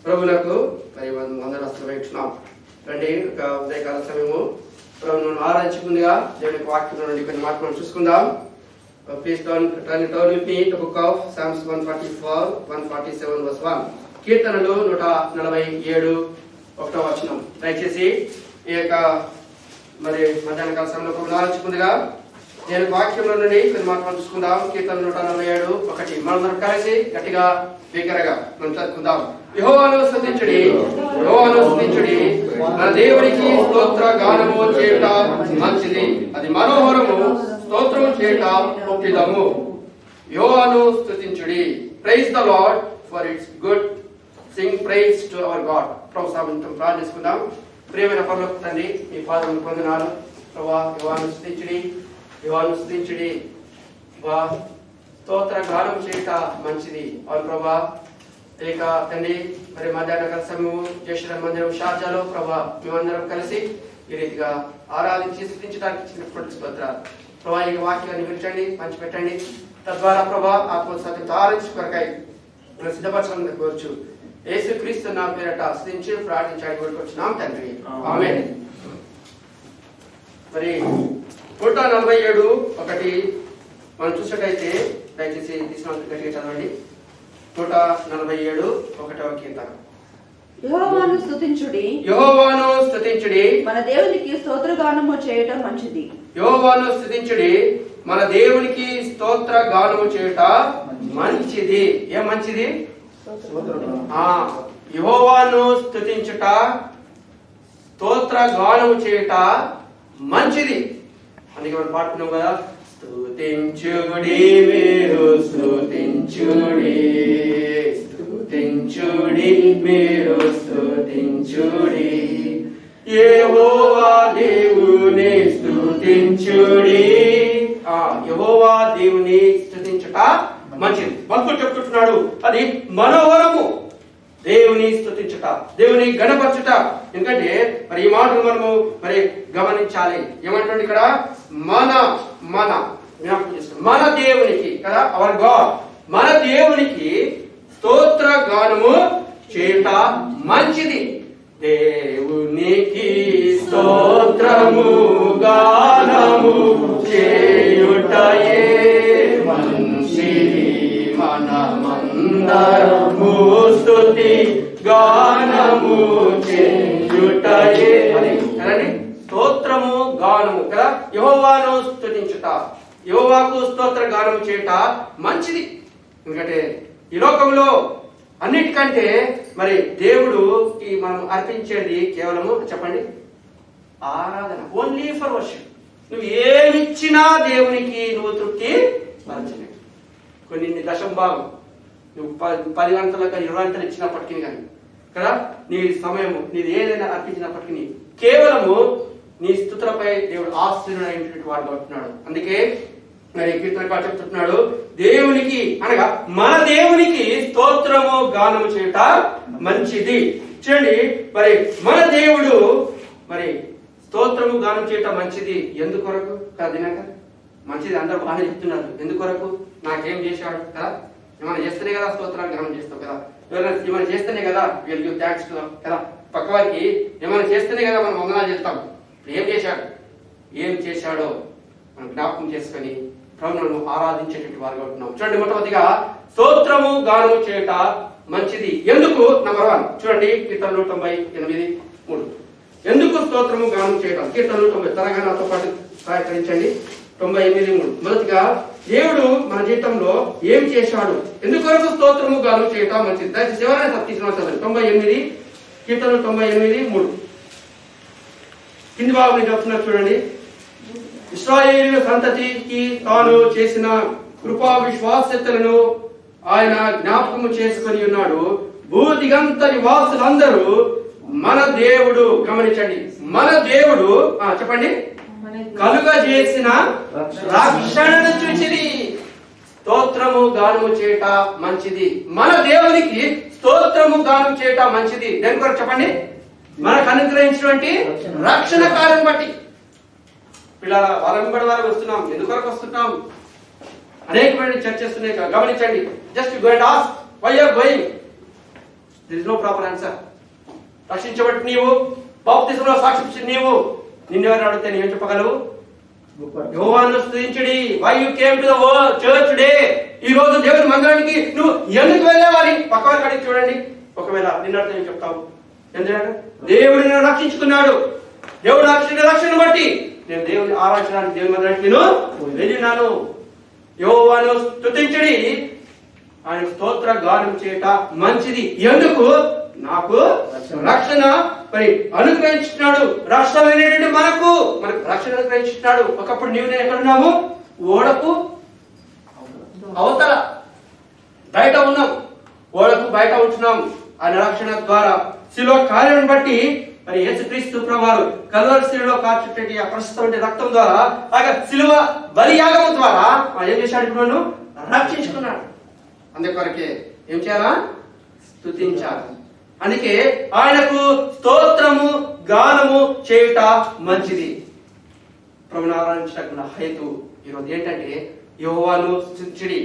ప్రభువులకు మరి వందన వస్తున్నాం. రండి, ఒక ఉదయకాల సమయము ప్రభువును ఆరాధించుకుందిగా దేవుని వాక్యం నుండి కొన్ని మాటలు చూసుకుందాం. Please turn with me to book of Psalms 144, 147 verse 1. కీర్తనలు 147 1వ వచనం. దయచేసి ఈ యొక్క మరి మధ్యాహ్న కాల సమయంలో ప్రభువును ఆరాధించుకుందిగా నేను వాక్యంలో నుండి కొన్ని మాటలు చూసుకుందాం. కీర్తన 147 1. మనందరం కలిసి గట్టిగా బిగ్గరగా మనం చదువుకుందాం. యెహోవాను స్తుతించుడి, యెహోవాను స్తుతించుడి, మన దేవునికి స్తోత్ర గానము చేయుట మంచిది, అది మనోహరము, స్తోత్రము చేయుట ఒప్పిదము. యెహోవాను స్తుతించుడి. Praise the Lord for it's good, sing praise to our God. ప్రభు సామంతం ప్రార్థించుకుందాం. ప్రియమైన పరలోక తండ్రి, మీ పాదములు పొందినారు ప్రభువా. యెహోవాను స్తుతించుడి, యెహోవాను స్తుతించుడి. స్తోత్ర గానం చేయుట మంచిది. అవును ప్రభా. ఇక తండ్రి మరి మధ్యాహ్న సమయము జ్యేష్ఠ మందిరం షార్జాలో ప్రభా మేమందరం కలిసి ఈ రీతిగా ఆరాధించి స్తుతించడానికి ఇచ్చినటువంటి స్తోత్రాలు ప్రభా. ఈ వాక్యాన్ని విరచండి, పంచిపెట్టండి. తద్వారా ప్రభా ఆత్మ సత్యంతో ఆరాధించు కొరకై మనం సిద్ధపరచాలని కోరుచు యేసు క్రీస్తు నా పేరట స్తుతించి ప్రార్థించడానికి కోరుకొచ్చున్నాం తండ్రి, ఆమేన్. మరి 147 1 మనం చూసినట్టయితే దయచేసి తీసుకున్న గట్టిగా చదవండి. 147 1వ కీర్తన. యెహోవాను స్తుతించుడి, యెహోవాను స్తుతించుడి, మన దేవునికి స్తోత్రగానము చేయటం మంచిది. యెహోవాను స్తుతించుడి, మన దేవునికి స్తోత్ర గానము చేయుట మంచిది. ఏం మంచిది? యెహోవాను స్తుతించుట, స్తోత్ర గానము చేయుట మంచిది. అందుకే మనం పాడుతున్నాం కదా, స్తుతించుడి మీరు స్తుతించుడి, స్తుతించుడి మీరు స్తుతించుడి, యెహోవా దేవుని స్తుతించుడి. యెహోవా దేవుని స్తుతించుట మంచిది. భక్తుడు చెప్తున్నాడు, అది మనోహరము దేవుని స్తుతించుట, దేవుని గణపరచుట. ఎందుకంటే మరి ఈ మాటలు మనము మరి గమనించాలి. ఏమంటుంది ఇక్కడ? మన మన మన దేవునికి కదా, అవర్ గాడ్, మన దేవునికి స్తోత్ర గానము చేయుట మంచిది. దేవునికి స్తోత్రము గానము చేయుటయే మంచిది, మనమందరము స్తుతి గానము చేయుటయే. అది కదండి, స్తోత్రము గానము కదా, యెహోవాను స్తుతించుట, యెహోవాకు స్తోత్ర గానము చేయుట మంచిది. ఎందుకంటే ఈ లోకంలో అన్నిటికంటే మరి దేవుడుకి మనం అర్పించేది కేవలము చెప్పండి ఆరాధన, ఓన్లీ ఫర్ వర్షిప్. నువ్వు ఏమిచ్చినా దేవునికి నువ్వు తృప్తి పరచలేదు. కొన్ని దశంభాగం నువ్వు 10 గంటలకు 20 గంటలు ఇచ్చినప్పటికీ కానీ కదా, నీ సమయము నీది ఏదైనా అర్పించినప్పటికీ కేవలము నీ స్తుతులపై దేవుడు ఆశీర్వదించినటువంటి వాడు అంటున్నాడు. అందుకే మరి కీర్తనకారుడు చెప్తున్నాడు, దేవునికి అనగా మన దేవునికి స్తోత్రము గానము చేయుట మంచిది. చూడండి, మరి మన దేవుడు మరి స్తోత్రము గానం చేయటం మంచిది. ఎందుకొరకు కదా? దినాక మంచిది అందరూ బాగానే చెప్తున్నారు. ఎందుకొరకు? నాకేం చేశాడు కదా, ఏమైనా చేస్తేనే కదా స్తోత్రాలు గానం చేస్తావు కదా, ఎవరైనా ఏమైనా చేస్తేనే కదా విల్ గివ్ థాంక్స్ కదా, పక్కవారికి ఏమైనా చేస్తేనే కదా మనం వందనాలు చేస్తాం. ఏం చేశాడు, ఏం చేశాడో మనం జ్ఞాపకం చేసుకొని ప్రభువును ఆరాధించేటువంటి వారుగా ఉంటున్నాం. చూడండి, మొట్టమొదటిగా స్తోత్రము గానము చేయుట మంచిది. ఎందుకు? నంబర్ 1 చూడండి, కీర్తన 198 3. ఎందుకు స్తోత్రము గానం చేయడం? కీర్తన 190 త్వరగా నాతో పాటు సహకరించండి. 98 3. మొదటిగా దేవుడు మన జీవితంలో ఏం చేశాడు, ఎందుకొరకు స్తోత్రము గానం చేయటం మంచిది. దయచేసి ఎవరైనా తీసుకున్న 98 కీర్తన 98 3 కింది భాగం నేను చెప్తున్నా చూడండి. ఇశ్రాయేలు సంతతికి తాను చేసిన కృపా విశ్వాసతలను ఆయన జ్ఞాపకము చేసుకొని ఉన్నాడు. భూదిగంత నివాసులందరూ మన దేవుడు, గమనించండి, మన దేవుడు చెప్పండి కలుగజేసిన రక్షణను చూచిది. స్తోత్రము గానము చేయట మంచిది. మన దేవునికి స్తోత్రము గానం చేయట మంచిది. దేని కొరకు చెప్పండి? మనకు అనుగ్రహించినటువంటి రక్షణ కార్యం బట్టి. పిల్లల వారంబడి వారం వస్తున్నాం. ఎందుకొరకు వస్తున్నాం? అనేకమైన చర్చస్ ఉన్నాయి. గమనించండి. Just go and ask why are going. There is no proper answer. రక్షించబట్టి నీవు, బాప్తిసంలో సాక్షి నీవు, నిన్నెవరు అడిగితే నీవేం చెప్పగలవు? యెహోవాను స్తుతించుడి. Why you came to the church day? ఈ రోజు దేవుని మందిరానికి నువ్వు ఎందుకు వెళ్ళావని పక్కవారికి అడిగి చూడండి. ఒకవేళ నిన్నటితో ఏం చెప్తావు? ఎందుకంటే దేవుడు నిన్ను రక్షించుకున్నాడు. దేవుడు రక్షణ బట్టి నేను దేవుని ఆరాధించడానికి దేవుని మందిరానికి నేను వెళ్ళినాను. యెహోవాను స్తుతించుడి, ఆయన స్తోత్ర గానం చేయట మంచిది. ఎందుకు? నాకు రక్షణ మరి అనుగ్రహించున్నాడు. రక్షణ అనేటువంటి మనకు రక్షణ అనుగ్రహించున్నాడు. ఒకప్పుడు నీవు నేను ఎక్కడున్నాము? ఓడకు అవతల బయట ఉన్నాం, ఓడకు బయట ఉంటున్నాం. ఆయన రక్షణ ద్వారా శిలువ కార్యం బట్టి మరి యేసుక్రీస్తు ప్రభువారు కల్వరి శిలువలో కార్చేటి ఆ ప్రస్తుతం రక్తం ద్వారా ఆ శిలువ బలియాగం ద్వారా ఏం చేశాడు? ఇప్పుడు నన్ను రక్షించుకున్నాడు. అందుకొరకే ఏం చేయాలా? స్తుతించాలి. అందుకే ఆయనకు స్తోత్రము గానము చేయుట మంచిది. ప్రభువును ఆరాధించడానికి హేతు ఈరోజు ఏంటంటే యెహోవాను స్తుతించుడి,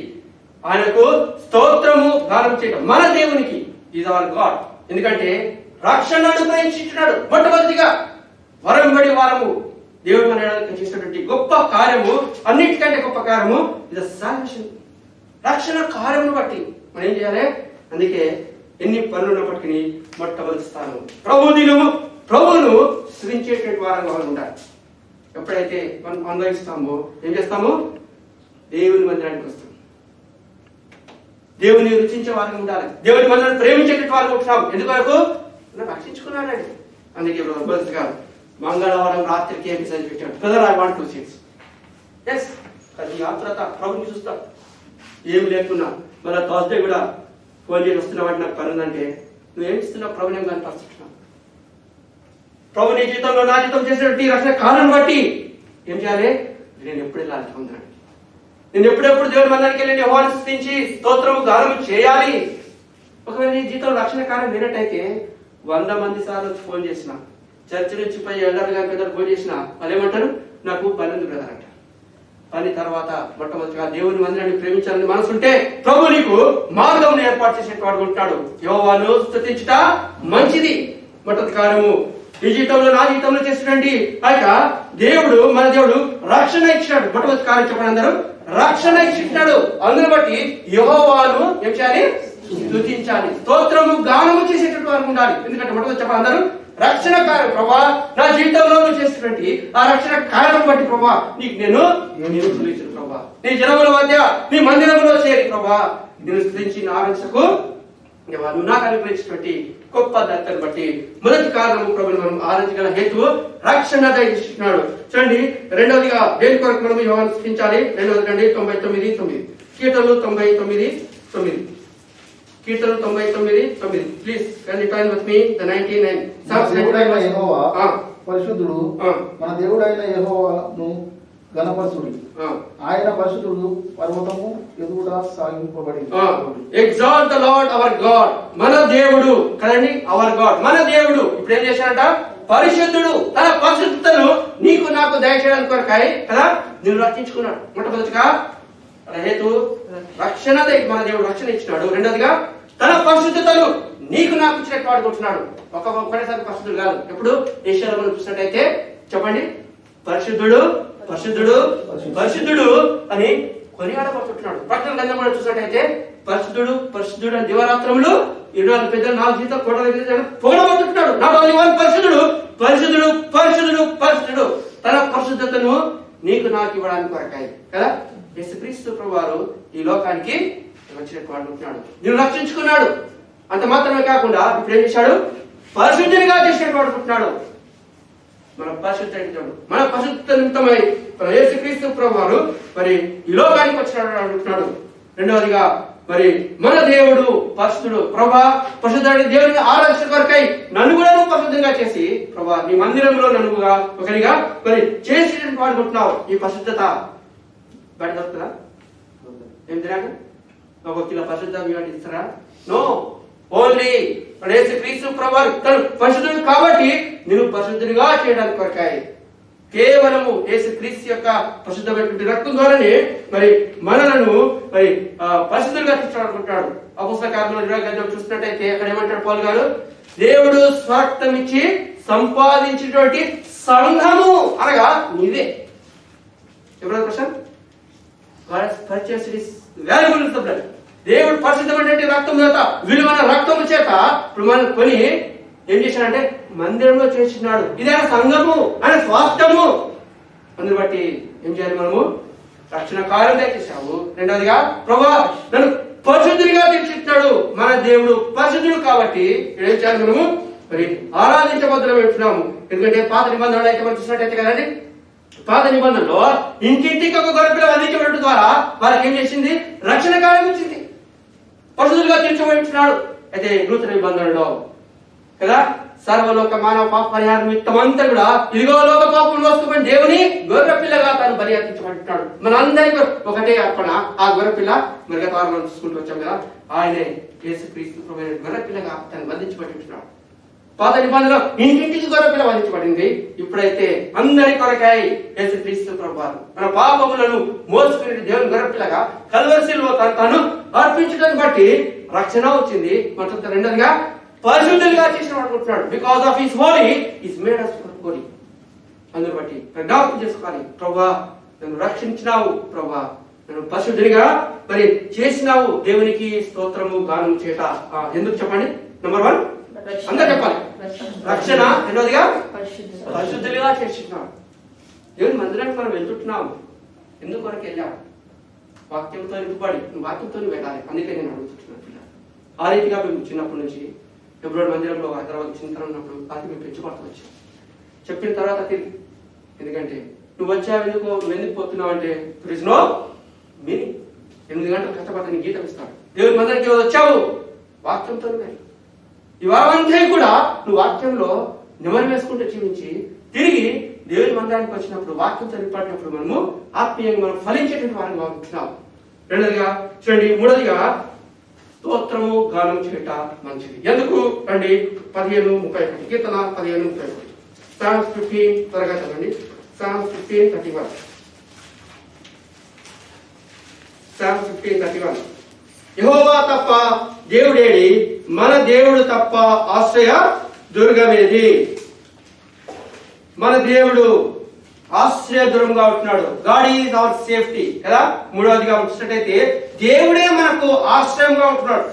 ఆయనకు స్తోత్రము గానం చేయటం. మన దేవునికి ఈజ్ అవర్ గాడ్. ఎందుకంటే రక్షణ అనుగ్రహించున్నాడు. మొట్టమొదటిగా వరంబడి వారము దేవుడు మన చేసినటువంటి గొప్ప కార్యము, అన్నిటికంటే గొప్ప కార్యము ఇది సాల్వేషన్. రక్షణ కార్యమును బట్టి మనం ఏం చేయాలి? అందుకే ఎన్ని పనులు ఉన్నప్పటికీ మొట్టమొదటి స్థానం ప్రభువును స్తుతించేటువంటి వారంగా ఉండాలి. ఎప్పుడైతే మనం అనుభవిస్తామో ఏం చేస్తాము? దేవుని మందిరానికి వస్తాం, దేవుని రుచించే వారికి ఉండాలి, దేవుని మందిరాన్ని ప్రేమించేటువంటి వారికి ఉంటున్నాం. ఎందువరకు? రక్షించుకున్నాడండి. అందుకే గారు మంగళవారం రాత్రికి ఏమి చదివించాడు? Brother, I want to see yes. అది ఆత్రత ప్రభుని చూస్తాం. ఏమి లేకున్నా మళ్ళీ థర్స్డే కూడా ఫోన్ చేసి వస్తున్నావు నాకు పని ఉందంటే నువ్వేమి ఇస్తున్నావు? ప్రభుని ఏం కనిపిస్తున్నావు? ప్రభు నీ జీవితంలో నా జీవితం చేసినటువంటి రక్షణ కాలం బట్టి ఏం చేయాలి? నేను ఎప్పుడు వెళ్ళాలి పొందడానికి? నేను ఎప్పుడెప్పుడు దేవుడి మందిరానికి వెళ్ళి యెహోవాను స్తుతించి స్తోత్రము గానము చేయాలి. ఒకవేళ నీ జీవితంలో రక్షణ కార్యం లేనట్టయితే 100 మంది సార్లు ఫోన్ చేసిన, చర్చ్ నుంచి పోయి ఎల్డర్ గారి పెద్దలు ఫోన్ చేసిన వాళ్ళు ఏమంటారు? నాకు పని ఉంది బ్రదర్ అంట. పని తర్వాత మొట్టమొదటిగా దేవుని మందిరాన్ని ప్రేమించాలని మనసుంటే ప్రభు నీకు మార్గం ఏర్పాటు చేసేవాడు ఉంటాడు. యెహోవాను స్తుతించుట మంచిది. మొట్టమొదటి కార్యము ఈ జీవితంలో నా జీవితంలో చేసినటువంటి దేవుడు మన దేవుడు రక్షణ ఇచ్చినాడు. మొట్టమొదటి కార్యం చెప్పండి అందరూ, రక్షణ ఇచ్చినాడు. అందుని బట్టి యెహోవాను ఏం చేయాలి? స్తుతించాలి, స్తోత్రము గానము చేసేటట్టు వారు ఉండాలి. ఎందుకంటే మొట్టమొదటి చెప్పండి అందరూ, రక్షణ కార్యం ప్రభా నా జీవితంలో చేసినటువంటి ఆ రక్షణ కార్యం బట్టి ప్రభా నీకు నేను స్తుతించను ప్రభా. నీ జనముల మధ్య నీ మందిరంలో చేరి ప్రభా నేను స్తుతించి ఆరాధించకు నువ్వు నాకు అనుగ్రహించినటువంటి గొప్ప దత్తను బట్టి మొదటి కారణము ప్రభుని మనం ఆరాధించగల హేతువు రక్షణ దయచేస్తున్నాడు. చూడండి, రెండవదిగా దేని కొరకు మనం యెహోవాను స్తుతించాలి? రెండవది రండి 99:9 కీర్తనలు 99:9 కీర్తనలు 99:9 please can U turn with me the 99 దేవుడైన యెహోవా పరిశుద్ధుడు, మన దేవుడైన యెహోవాను గణపరచుడి, ఆయన పరిశుద్ధుడు, పర్వతము ఎదుగుట సాగింపబడింది. Exalt the Lord our God. మన దేవుడు కదండి, అవర్ గాడ్ మన దేవుడు ఇప్పుడు ఏం చేశాడంట? పరిశుద్ధుడు. తన పరిశుద్ధతను నీకు నాకు దయచేయడానికి కొరకాయి కదా నేను రక్షించుకున్నాడు. మొట్టమొదటిగా హేతు రక్షణ, మన దేవుడు రక్షణ ఇచ్చినాడు. రెండోదిగా తన పరిశుద్ధతను నీకు నాకు ఇచ్చినట్టు వాడుకుంటున్నాడు. ఒకసారి పరిశుద్ధుడు కాదు. ఎప్పుడు ఏషియాలో మనం చూసినట్టయితే చెప్పండి, పరిశుద్ధుడు పరిశుద్ధుడు పరిశుద్ధుడు అని కొనియాడబడుతున్నాడు. ప్రకటన గ్రంథం మనం చూసినట్టయితే పరిశుద్ధుడు పరిశుద్ధుడు అని దివారాత్రములు 24 పెద్దలు 4 జీతం పోడబడుతున్నాడు. నాట్ ఓన్లీ వన్ పరిశుద్ధుడు, పరిశుద్ధుడు పరిశుద్ధుడు పరిశుద్ధుడు. తన పరిశుద్ధతను నీకు నాకు ఇవ్వడానికి కొరకాయి కదా యేసుక్రీస్తు ప్రభువారు ఈ లోకానికి వచ్చినట్టు వాడుకుంటున్నాడు. నేను రక్షించుకున్నాడు. అంత మాత్రమే కాకుండా ఇప్పుడు ఏం చేశాడు? పరిశుద్ధునిగా చేసినట్టు వాడుకుంటున్నాడు. మన పరిశుద్ధ నిమిత్తమై మన యేసుక్రీస్తు ప్రభువారు మరి ఈ లోకానికి వచ్చినట్టు అడుగుతున్నాడు. రెండవదిగా మరి మన దేవుడు పరిశుద్ధుడు. ప్రభా పరిశుద్ధుడి దేవుడిని ఆరాధించే కొరకై నన్ను కూడా పరిశుద్ధంగా చేసి ప్రభా నీ మందిరంలో నన్నుగా ఒకరిగా మరి చేసి వాడుకుంటున్నావు. ఈ పరిశుద్ధత బయట దొరుకుతుందా? ఏం తినాక ఒక కిలో పరిశుద్ధ ఇస్తారా? నో, ఓన్లీ యేసుక్రీస్తు ప్రభువారు తను పరిశుద్ధుడు కాబట్టి నేను పరిశుద్ధునిగా చేయడానికి కొరకాయి కేవలము యేసుక్రీస్తు యొక్క పరిశుద్ధమైనటువంటి రక్తం ద్వారానే మరి మనలను మరి పరిశుద్ధులుగా తీర్చాలనుకుంటున్నాడు. అపోస్తల కార్యములు 20వ అధ్యాయం చూసినట్టయితే అక్కడ ఏమంటాడు పౌలు గారు, దేవుడు స్వార్థం ఇచ్చి సంపాదించినటువంటి సంఘము అనగా నీవే. ఎవరైనా question? God has purchased his valuable with the blood. దేవుడు పరిశుద్ధమైనటువంటి రక్తం చేత, విలువైన రక్తము చేత ఇప్పుడు మనం కొని ఏం చేశాడంటే మందిరంలో చేర్చున్నాడు. ఇదే సంఘము ఆయన స్వాస్థ్యము. అందుని బట్టి ఏం చేయాలి మనము? రక్షణ కార్యం దయచేసావు. రెండవదిగా ప్రభువా నన్ను పరిశుద్ధుడిగా తీర్చిస్తున్నాడు. మన దేవుడు పరిశుద్ధుడు కాబట్టి ఏం చేయాలి మనము? మరి ఆరాధించబద్దులు పెడుతున్నాము. ఎందుకంటే పాత నిబంధనలు అయితే మనం చూసినట్టయితే కదండి, పాత నిబంధనలో ఇంటింటికి ఒక గొర్రెపిల్ల వధించబడటం ద్వారా వారికి ఏం చేసింది? రక్షణ కార్యం వచ్చింది, పరిశుద్ధులుగా తీర్చబడుతున్నాడు. అయితే నూతన నిబంధనలో కదా సర్వలోక మానవ పాప పరిహార నిమిత్తం అంతా కూడా ఇదిగో లోక పాపం మోసుకుని దేవుని గొర్రెపిల్లగా తాను బలి అర్పించబడుతున్నాడు. మనందరికీ ఒకటే అర్పణ, ఆ గొర్రెపిల్ల. మరి గత వారం మనం చూసుకుంటూ వచ్చాం కదా, ఆయనే యేసుక్రీస్తు ప్రభువైన గొర్రెపిల్లగా తాను బంధించబడుతున్నాడు. పాత నిబంధనలో ఇంటింటికి గొర్రెపిల్ల వధించబడింది. ఇప్పుడైతే అందరి కొరకై యేసుక్రీస్తు ప్రభువారు మన పాపములను మోసుకునే దేవుని గొర్రెపిల్లగా కల్వరిశిలో తాను అర్పించడాన్ని బట్టి రక్షణ వచ్చింది. మన రెండోదిగా పరిశుద్ధులుగా చేసిన అనుకుంటున్నాడు. Because of his holy is made us holy. అందుని బట్టి జ్ఞాపకం చేసుకోవాలి, ప్రభువా నన్ను రక్షించినావు, ప్రభువా నన్ను పరిశుద్ధునిగా మరి చేసినావు. దేవునికి స్తోత్రము గానం చేట. ఎందుకు చెప్పండి? నెంబర్ 1 అందరూ చెప్పాలి, రక్షణ. రెండోదిగా పరిశుద్ధులుగా చేస్తున్నావు. దేవుని మందిరానికి మనం వెళ్తుంటున్నాం. ఎందుకు వరకు వెళ్ళావు? వాక్యంతో నింపబడి నువ్వు వాక్యంతో వెళ్ళాలి. అందుకే నేను అడుగుతున్నాను పిల్లలు. ఆ రీతిగా మేము చిన్నప్పటి నుంచి ఫిబ్రవరి మందిరంలో హైదరాబాద్ చిన్నతనం ఉన్నప్పుడు అది మేము పెంచుబడుతూ వచ్చాం. చెప్పిన తర్వాత తిరిగి, ఎందుకంటే నువ్వు వచ్చావు ఎందుకు, నువ్వు ఎందుకు పోతున్నావు అంటే దెర్ ఇస్ నో మీనింగ్. 8 గంటలు కష్టపడి నీ గీతం ఇస్తాడు. దేవుని మందిరానికి వచ్చావు వాక్యంతో వెళ్ళి ఈ వారమంతా కూడా నువ్వు వాక్యంలో నిమరు వేసుకుంటూ జీవించి తిరిగి దేవుని మందిరానికి వచ్చినప్పుడు వాక్యంతో నింపడినప్పుడు మనము ఆత్మీయంగా మనం ఫలించేటువంటి వారిని ఉంటున్నాం. రెండోదిగా చూడండి, మూడోదిగా స్తోత్రము గానం చేయట మంచిది. ఎందుకు రండి? 15:31 కీర్తన 15:31 Psalms 15 త్వరగా చదవండి. Psalms 15:31 Psalms 15:31 యెహోవా తప్ప దేవుడేడి, మన దేవుడు తప్ప ఆశ్రయ దుర్గమేది. మన దేవుడు ఆశ్రయ దుర్గంగా ఉంటున్నాడు. గాడ్ ఈజ్ అవర్ సేఫ్టీ కదా. మూడవదిగా చూసినట్టయితే దేవుడే మనకు ఆశ్రయంగా ఉంటున్నాడు.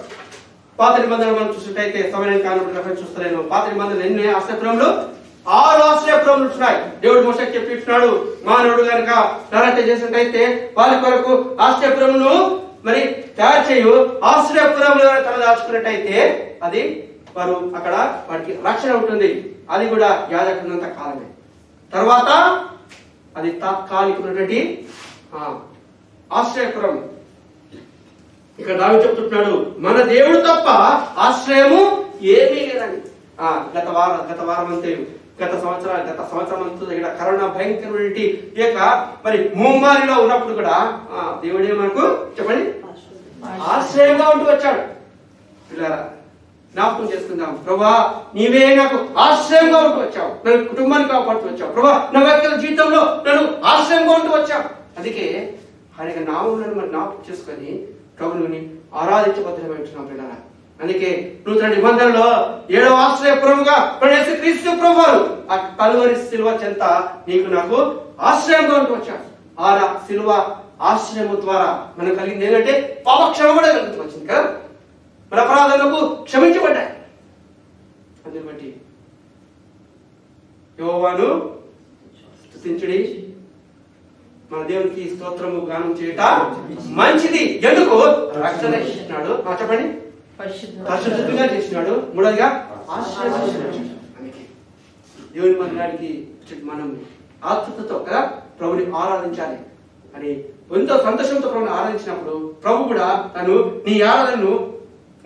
పాత నిబంధనలు మనం చూసినట్టయితే సమయం కాలం చూస్తున్నాను. పాత నిబంధనలు ఎన్ని ఆశ్రయపురములు? 6 ఆశ్రయపురములు ఉంటున్నాయి. దేవుడు మోషేకి చెప్పిస్తున్నాడు, మానవుడు కనుక నరహత్య చేసినట్టయితే వాళ్ళ కొరకు ఆశ్రయపురమును మరి తయారు చేయు. ఆశ్రయపురంలో తలదాచుకున్నట్టయితే అది వారు అక్కడ వారికి రక్షణ ఉంటుంది. అది కూడా యాజకునంత కాలమే. తర్వాత అది తాత్కాలికమైనటువంటి ఆశ్రయపురం. ఇక్కడ దావీదు చెప్తున్నాడు, మన దేవుడు తప్ప ఆశ్రయము ఏమీ లేదని. గత వారం అంతే గత సంవత్సరం అంతా ఇక్కడ కరోనా భయంకరమైనటువంటి మరి ముమ్మారిలో ఉన్నప్పుడు కూడా దేవుడే మనకు చెప్పండి ఆశ్రయంగా ఉంటూ వచ్చాడు. పిల్లరా జ్ఞాపకం చేసుకుందాం, ప్రభా నీవే నాకు ఆశ్రయంగా ఉంటూ వచ్చావు, నన్ను కుటుంబాన్ని కాపాడుతూ వచ్చావు, ప్రభా నా వ్యక్తుల జీవితంలో నన్ను ఆశ్రయంగా ఉంటూ వచ్చావు. అందుకే ఆయన నామములను మనం జ్ఞాపకం చేసుకొని ప్రభువుని ఆరాధించబద్దులమైంటున్నాం పిల్లరా. అందుకే నూతన నిబంధనలో 7వ ఆశ్రయపురముగా యేసుక్రీస్తు ప్రభువారు ఆ కల్వరి శిలువ చెంత నీకు నాకు ఆశ్రయంగా ఉంటూ వచ్చాడు. ఆ శిలువ ఆశ్రయము ద్వారా మనకు కలిగింది ఏంటంటే పాపక్షమ కూడా కలుగుతూ వచ్చింది కదా. మన అపరాధాలకు క్షమించబడ్డాయి. అందుని బట్టి యెహోవాను స్తుతించుడి, మన దేవునికి స్తోత్రము గానం చేయట మంచిది. ఎందుకు? రక్షణ ఇచ్చినాడు. చెప్పండి, పరిశుద్ధంగా చేసినాడు. మూడోదిగా దేవుని మందిరానికి మనం ఆతృతతో కదా ప్రభుని ఆరాధించాలి అని ఎంతో సంతోషంతో ప్రభుని ఆరాధించినప్పుడు ప్రభు కూడా తను నీ ఆరాధనను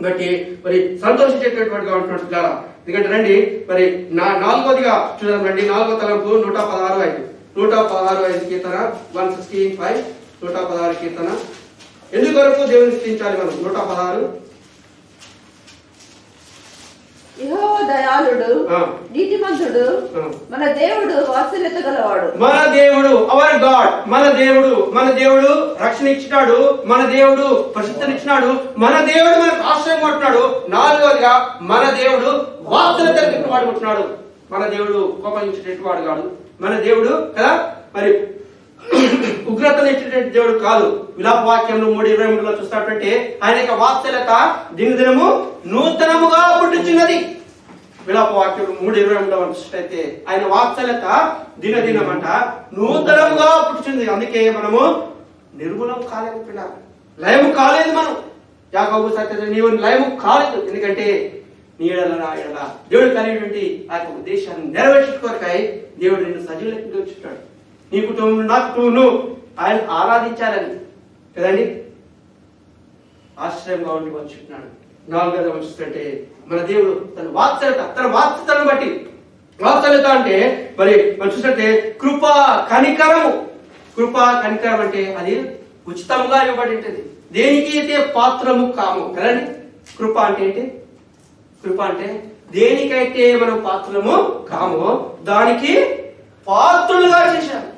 బట్టి మరి సంతోషించేటటువంటిగా ఉంటున్నాడు కదా. ఎందుకంటే రండి మరి 4వదిగా చూడండి రండి. 4వ తలంపు 116:5 కీర్తన 116:5 116 కీర్తన. ఎందుకొరకు దేవుని స్తుతించాలి మనం? 116 యెహోవా దయా దయాళుడు, ఆ. నీతిమంతుడు, ఆ. మన దేవుడు వాత్సల్యత గలవాడు. మన దేవుడు అవర్ గాడ్, మన దేవుడు రక్షణ ఇచ్చినాడు, మన దేవుడు పరిశుద్ధనిచ్చినాడు, మన దేవుడు మనకు ఆశ్రయం కొట్టినాడు. నాలుగోదిగా మన దేవుడు వాత్సల్యత కలిగిన వాడు కొట్టినాడు. మన దేవుడు కోపించేటటువంటి వాడు కాదు. మన దేవుడు కదా మరి ఉగ్రతను ఇచ్చేటువంటి దేవుడు కాదు. విలాప వాక్యంలో 3:23 చూసినట్టే ఆయన యొక్క వాత్సల్యత దినదినము నూతనముగా పుట్టుచున్నది. విలాప వాక్యం 3:23 చూసినట్లయితే ఆయన వాత్సల్యత దినదినమంట నూతనముగా పుట్టుచుంది. అందుకే మనము నిర్మూలం కాలేదు పిల్లలు, లయము కాలేదు. మనం యాకోబు సత్య నీవు లయము కాలేదు. ఎందుకంటే నీ ఎడల దేవుడు కలిగినటువంటి ఆ యొక్క ఉద్దేశాన్ని నెరవేర్చుకోరకాయ దేవుడు నిన్ను సజీవులకు ఉంచుతాడు. నీ కుటుంబం నా కుటుంబం ఆయన ఆరాధించాలని కదండి ఆశ్రయంగా ఉండి వచ్చున్నాడు. నాలుగోది చూస్తుంటే మన దేవుడు తన వాత్సల్యతను బట్టి, వాత్సల్యత అంటే మరి మనం చూస్తుంటే కృపా కనికరం అంటే అది ఉచితంగా ఇవ్వబడి ఉంటుంది. దేనికి అయితే పాత్రము కాము కదండి. కృప అంటే ఏంటి? కృప అంటే దేనికైతే మనం పాత్రము కామో దానికి పాత్రులుగా చేశారు.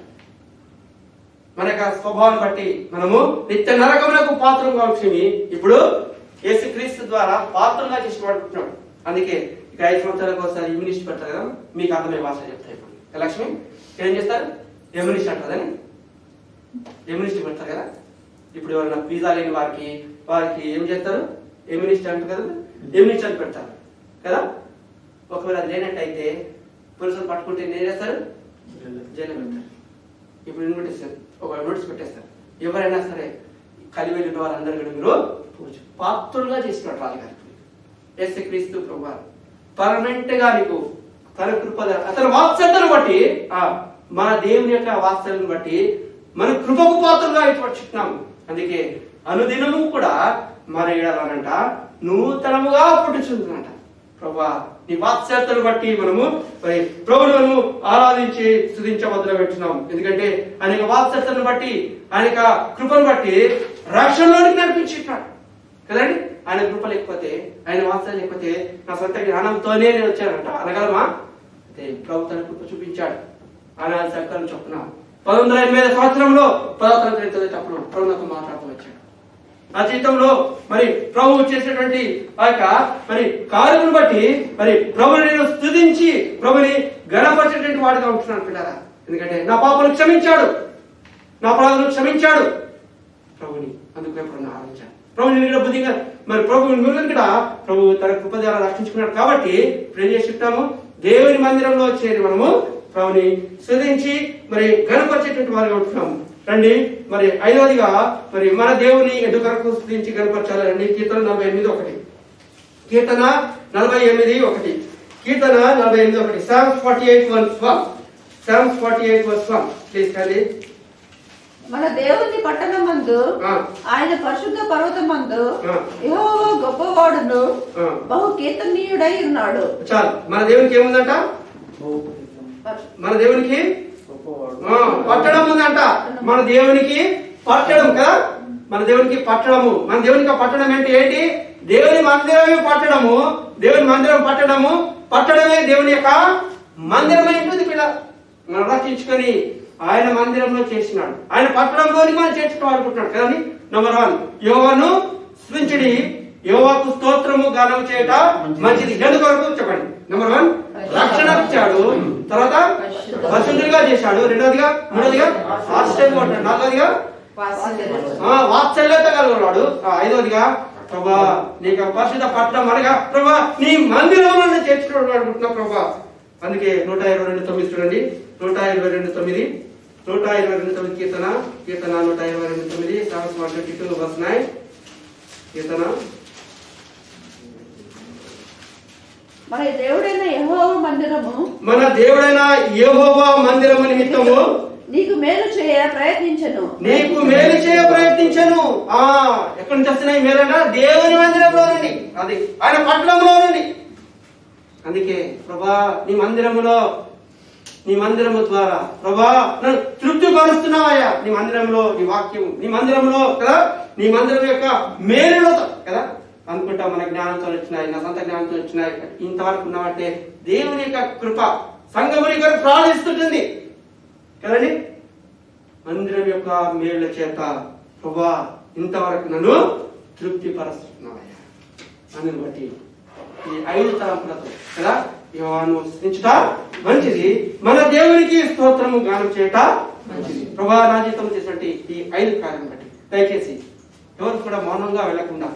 మన యొక్క స్వభావాన్ని బట్టి మనము నిత్య నరకములకు పాత్రం కావాల్సింది ఇప్పుడు యేసుక్రీస్తు ద్వారా పాత్రలుగా చేసి పడుకుంటున్నాడు. అందుకే ఇక 5 సంవత్సరాలకు ఒకసారి ఇమ్యూనిస్ట్ పెడతారు కదా, మీకు అర్థమయ్యే భాష చెప్తారు. ఇప్పుడు లక్ష్మి ఏం చేస్తారు? ఇమ్యూనిస్ట్ అంటారు. ఇమ్యూనిస్ట్ పెడతారు కదా. ఇప్పుడు ఎవరైనా పిజ్జా లేని వారికి ఏం చేస్తారు? ఇమ్యూనిస్ట్ అంటారు కదా, ఇమ్యూనిస్ట్ అని పెడతారు కదా. ఒకవేళ అది లేనట్టయితే పోలీసులు పట్టుకుంటే ఏం చేస్తారు? జైలు పెడతారు. ఇప్పుడు నోటీస్ పెట్టేస్తారు. ఎవరైనా సరే కలిగి వెళ్ళిన వారందరూ కూడా మీరు పాత్రులుగా చేసినట్టు రాజుగారికి యేసుక్రీస్తు ప్రభువు పర్మనెంట్ గా నీకు తన కృప అతని వాత్సల్యతను బట్టి మన దేవుని యొక్క వాత్సల్యతను బట్టి మన కృపకు పాత్రలుగా ఇచ్చినాము. అందుకే అనుదినము కూడా మన ఏడాలంట నూతనముగా పుట్టుచుందంట. ప్రభువా నీ వాత్సల్యతను బట్టి మనము ప్రభువును ఆరాధించి స్తుతించవద్ద పెట్టున్నాము. ఎందుకంటే ఆయన వాత్సల్యతను బట్టి, ఆయన కృపను బట్టి రక్షణలోనికి నడిపించున్నాడు కదండి. ఆయన కృప లేకపోతే, ఆయన వాత్సల్యం లేకపోతే నా సొంత జ్ఞానంతోనే నేను వచ్చానంట అనగలమా? అయితే ప్రభు తన కృప చూపించాడు. ఆయన సర్కారం చొప్పున 1980 సంవత్సరంలో 10వ తరగతి చదువుతప్పుడు ప్రభు నాకు మాట్లాడుతూ వచ్చాడు. ఆ జీవితంలో మరి ప్రభు చేసినటువంటి ఆ యొక్క మరి కార్యమును బట్టి మరి ప్రభుని నేను స్తుతించి ప్రభుని ఘనపరిచేటువంటి వాడిగా ఉంటున్నాను పిల్లరా. ఎందుకంటే నా పాపను క్షమించాడు, నా అపరాధను క్షమించాడు ప్రభుని. అందుకు ఎప్పుడు ఆరాధించాడు ప్రభుని బుద్ధిగా మరి ప్రభు కూడా ప్రభు తన కృప ద్వారా రక్షించుకున్నాడు. కాబట్టి ఇప్పుడు ఏం చేస్తున్నాము? దేవుని మందిరంలో చేరి మనము ప్రభుని స్తుతించి మరి ఘనపరిచేటువంటి వారిగా ఉంటున్నాము. రండి మరి 5వదిగా మరి మన దేవుని ఎదుకరకు స్తుతించి కనపరచాలండి. కీర్తన 48:1 కీర్తన 48:1 కీర్తన 48:1 Psalms 48:1 ప్లీజ్ కండి. మన దేవుని పట్టణమందు ఆయన పరిశుద్ధ పర్వతమందు యెహోవా గొప్పవాడును బహు కీర్తనీయుడై ఉన్నాడు. చాలు. మన దేవునికి ఏముందంట? మన దేవునికి పట్టడం ఉందంట. మన దేవునికి పట్టడం కదా, మన దేవునికి పట్టడము. మన దేవునికి పట్టడం ఏంటి? దేవుని మందిరమే పట్టడము. దేవుని మందిరం పట్టడమే దేవుని యొక్క మందిరమై ఉంటుంది పిల్ల. మనం రక్షించుకొని ఆయన మందిరంలో చేసినాడు. ఆయన పట్టణంలోని మనం చేర్చుకోవాలనుకుంటున్నాడు కదండి. నంబర్ 1 యెహోవాను స్తుతించుడి, యెహోవాకు స్తోత్రము గానము చేయట మంచిది. ఎందుకొరకు చెప్పండి. నంబర్ 1 రక్షణ ఇచ్చాడు, తర్వాత పరిశుద్ధులుగా చేశాడు, రెండవదిగా మూడవదిగా ఆశ్చర్యంగా ఉంటాడు, నాలుగవదిగా వాత్సల్యత కలిగినాడు, ఐదవదిగా ప్రభా నీకు పరిశుద్ధ పట్టణం అనగా ప్రభా నీ మందిరంలో చేర్చుకోవడం అనుకుంటున్నా ప్రభా. అందుకే 122:9 చూడండి. 122:9 కీర్తన 122:9 Psalms 122:9 కీర్తన. మన దేవుడైన యెహోవా మందిరము నిమిత్తము నీకు మేలు చేయ ప్రయత్నించను. ఎక్కడి నుంచి వస్తున్నాయి మేలంట? దేవుని మందిరంలో నుండి, అది ఆయన పట్టణంలో నుండి. అందుకే ప్రభా నీ మందిరము ద్వారా ప్రభా నన్ను తృప్తి పరుస్తున్నావయ్యా. నీ మందిరంలో నీ వాక్యం, నీ మందిరంలో కదా, నీ మందిరం యొక్క మేలులతో కదా అనుకుంటా మన జ్ఞానంతో వచ్చినాయి, నా సొంత జ్ఞానంతో వచ్చినాయి, ఇంతవరకు ఉన్నామంటే దేవుని యొక్క కృప సంఘముని కొరకు ప్రార్థిస్తుంటుంది కదండి. మందిరం యొక్క మేళ్ల చేత ప్రభువా ఇంతవరకు నన్ను తృప్తి పరుస్తున్నావయ్యా అని బట్టి ఈ 5 తలంపులతో కదా యెహోవాను స్తుతించుట మంచిది, మన దేవునికి స్తోత్రము గానం చేయట మంచిది. ప్రభువా నా జీవితంలో చేసినట్టు ఈ 5 కార్యం బట్టి దయచేసి ఎవరు కూడా మౌనంగా వెళ్లకుండా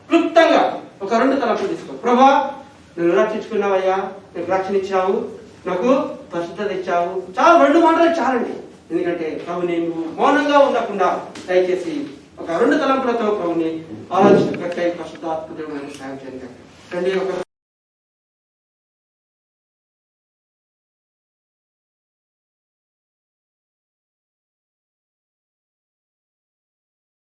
క్లుప్తంగా ఒక 2 తలంపులు తీసుకో. ప్రభువా నన్ను రక్షించుకున్నావయ్యా, నాకు రక్షణ ఇచ్చావు, నాకు పరిశుద్ధత ఇచ్చావు, చాలా 2 మాటలు చాలండి. ఎందుకంటే ప్రభుని నువ్వు మౌనంగా ఉండకుండా దయచేసి ఒక 2 తలంపులతో ప్రభుని ఆలోచించే పరిశుద్ధాత్మ దేవుని సాయం చేయండి.